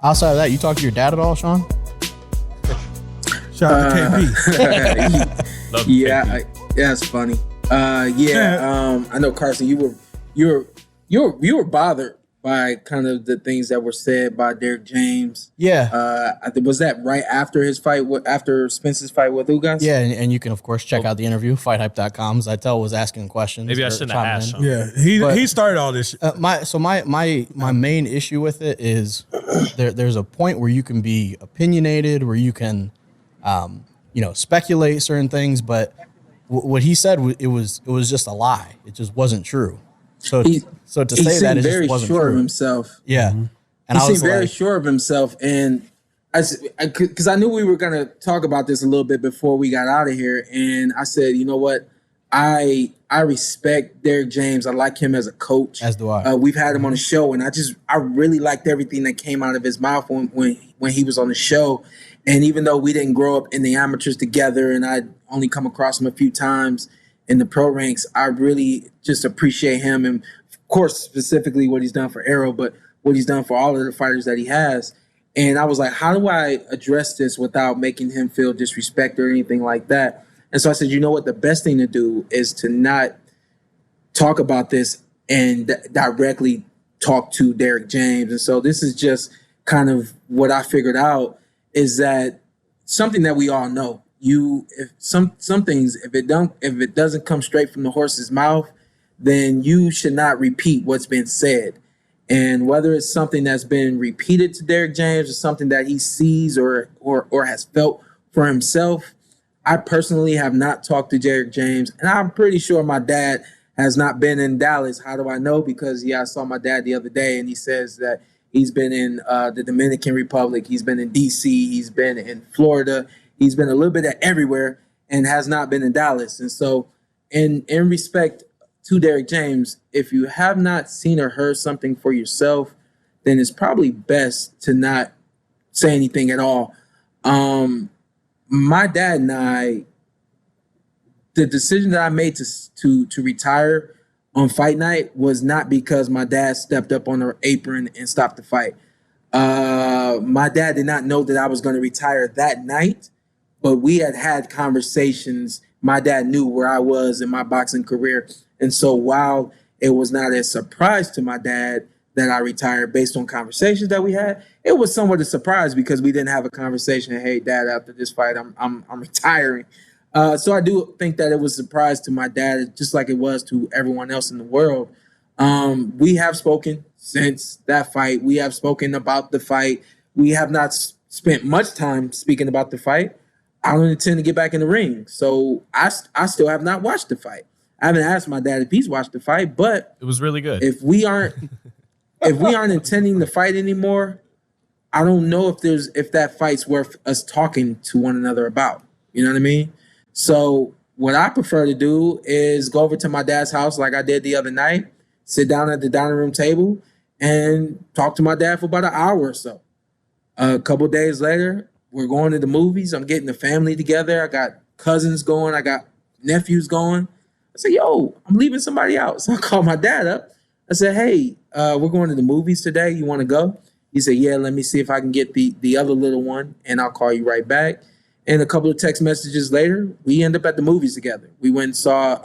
Outside of that, you talk to your dad at all, Shawn? Shout out to KP. Yeah, it's funny. I know, Carson, you were bothered by kind of the things that were said by Derrick James. Yeah. I think, was that right after his fight, after Spence's fight with Ugas? Yeah, and you can, of course, check out the interview, FightHype.com. Zittel was asking questions. Maybe I shouldn't have asked him. Yeah, he started all this shit. My main issue with it is there's a point where you can be opinionated, where you can, speculate certain things, but what he said, it was just a lie. It just wasn't true. So to say that, it just wasn't sure true. of himself. Yeah, And he seemed very sure of himself, and because I knew we were gonna talk about this a little bit before we got out of here, and I said, you know what, I respect Derrick James. I like him as a coach. As do I. We've had him on the show, and I really liked everything that came out of his mouth when he was on the show. And even though we didn't grow up in the amateurs together, and I'd only come across him a few times in the pro ranks, I really just appreciate him, and of course specifically what he's done for Arrow, but what he's done for all of the fighters that he has. And I was like, how do I address this without making him feel disrespected or anything like that? And so I said, you know what, the best thing to do is to not talk about this and directly talk to Derrick James. And so this is just kind of what I figured out, is that something that we all know. If some things, if it doesn't come straight from the horse's mouth, then you should not repeat what's been said. And whether it's something that's been repeated to Derrick James or something that he sees or has felt for himself, I personally have not talked to Derrick James, and I'm pretty sure my dad has not been in Dallas. How do I know? Because I saw my dad the other day, and he says that he's been in the Dominican Republic, he's been in D.C., he's been in Florida, he's been a little bit everywhere, and has not been in Dallas. And so, in respect to Derrick James, if you have not seen or heard something for yourself, then it's probably best to not say anything at all. My dad and I, the decision that I made to retire on fight night was not because my dad stepped up on the apron and stopped the fight. My dad did not know that I was going to retire that night, but we had conversations. My dad knew where I was in my boxing career. And so while it was not a surprise to my dad that I retired based on conversations that we had, it was somewhat a surprise because we didn't have a conversation. Hey, Dad, after this fight, I'm retiring. So I do think that it was a surprise to my dad, just like it was to everyone else in the world. We have spoken since that fight. We have spoken about the fight. We have not spent much time speaking about the fight. I don't intend to get back in the ring. So I still have not watched the fight. I haven't asked my dad if he's watched the fight, but it was really good. If we aren't intending to fight anymore, I don't know if that fight's worth us talking to one another about. You know what I mean? So what I prefer to do is go over to my dad's house like I did the other night, sit down at the dining room table and talk to my dad for about an hour or so. A couple days later, we're going to the movies. I'm getting the family together. I got cousins going. I got nephews going. I said, yo, I'm leaving somebody out. So I called my dad up. I said, hey, we're going to the movies today. You want to go? He said, yeah, let me see if I can get the other little one, and I'll call you right back. And a couple of text messages later, we end up at the movies together. We went and saw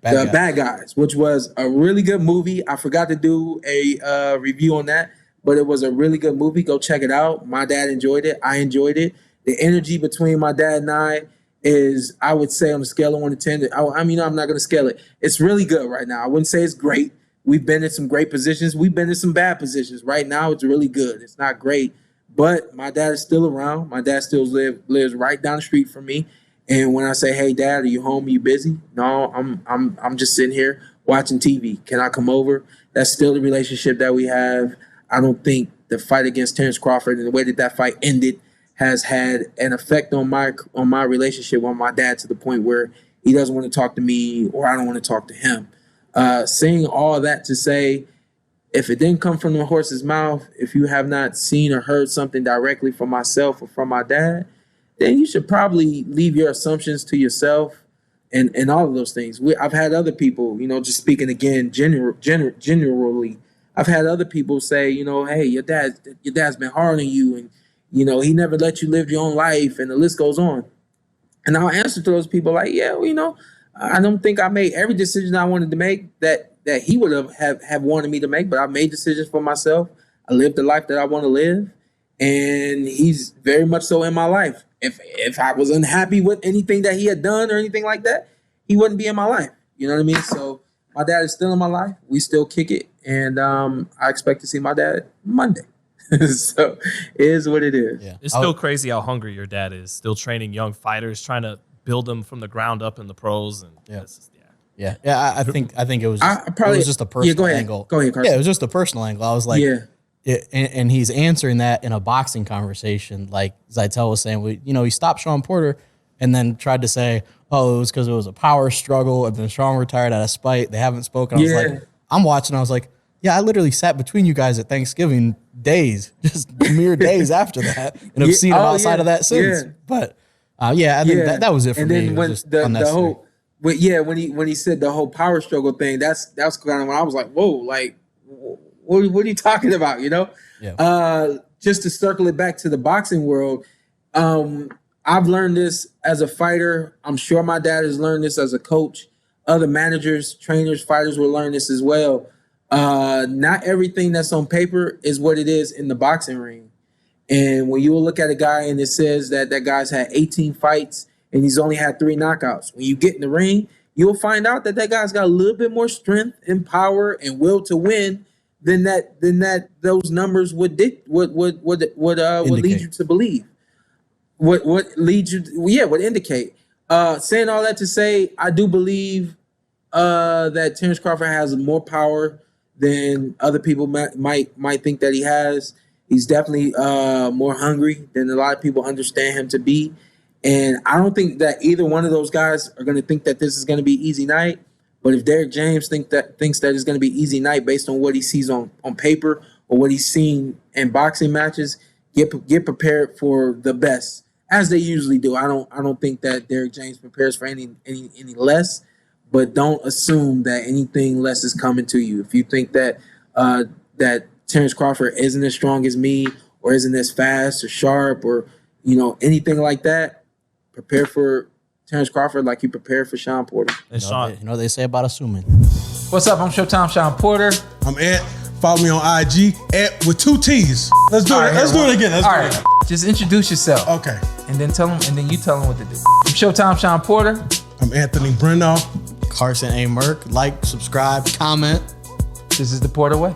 Bad Guys, which was a really good movie. I forgot to do a review on that, but it was a really good movie. Go check it out. My dad enjoyed it. I enjoyed it. The energy between my dad and I is, I would say, on a scale of 1 to 10. I'm not going to scale it. It's really good right now. I wouldn't say it's great. We've been in some great positions. We've been in some bad positions. Right now, it's really good. It's not great, but my dad is still around. My dad still lives right down the street from me. And when I say, hey, Dad, are you home? Are you busy? No, I'm just sitting here watching TV. Can I come over? That's still the relationship that we have. I don't think the fight against Terrence Crawford and the way that fight ended has had an effect on my relationship with my dad to the point where he doesn't want to talk to me or I don't want to talk to him. Saying all that to say, if it didn't come from the horse's mouth, if you have not seen or heard something directly from myself or from my dad, then you should probably leave your assumptions to yourself and all of those things. I've had other people, just speaking again generally, I've had other people say, you know, hey, your dad's been hard on you, and you know, he never let you live your own life, and the list goes on. And I'll answer to those people like, yeah, well, you know, I don't think I made every decision I wanted to make that he would have wanted me to make, but I made decisions for myself. I lived the life that I want to live, and he's very much so in my life. If I was unhappy with anything that he had done or anything like that, he wouldn't be in my life. You know what I mean? So my dad is still in my life. We still kick it, and I expect to see my dad Monday. So it is what it is. Yeah. It's still crazy how hungry your dad is. Still training young fighters, trying to build them from the ground up in the pros. And I think it was just a personal angle. Go ahead, Carson. Yeah, it was just a personal angle. I was like, and he's answering that in a boxing conversation, like Zittel was saying. He stopped Shawn Porter and then tried to say, oh, it was because it was a power struggle, and then Shawn retired out of spite. They haven't spoken. I was like, I'm watching. I was like, yeah, I literally sat between you guys at Thanksgiving days, just mere days after that, and have seen him outside of that since. But I think that was it for me. And then when he said the whole power struggle thing, that's kind of when I was like, whoa, like what are you talking about? You know? Yeah. Just to circle it back to the boxing world, I've learned this as a fighter. I'm sure my dad has learned this as a coach. Other managers, trainers, fighters will learn this as well. Not everything that's on paper is what it is in the boxing ring. And when you look at a guy and it says that guy's had 18 fights and he's only had 3 knockouts, when you get in the ring, you'll find out that guy's got a little bit more strength and power and will to win than those numbers would lead you to believe. Would indicate. Saying all that to say, I do believe that Terrence Crawford has more power than other people might think that he has. He's definitely more hungry than a lot of people understand him to be. And I don't think that either one of those guys are going to think that this is going to be easy night. But if Derrick James thinks that it's going to be easy night based on what he sees on paper or what he's seen in boxing matches, get prepared for the best, as they usually do. I don't think that Derrick James prepares for any less. But don't assume that anything less is coming to you. If you think that that Terrence Crawford isn't as strong as me, or isn't as fast or sharp, or anything like that, prepare for Terrence Crawford like you prepared for Shawn Porter. And Shawn, what they say about assuming. What's up? I'm Showtime Shawn Porter. I'm Ant. Follow me on IG Ant with 2 T's. Let's do it. Let's do it again. All right. Just introduce yourself. Okay. And then you tell them what to do. I'm Showtime Shawn Porter. I'm Anthony Brenagh. Carson Merk. Like, subscribe, comment. This is the Porter Way.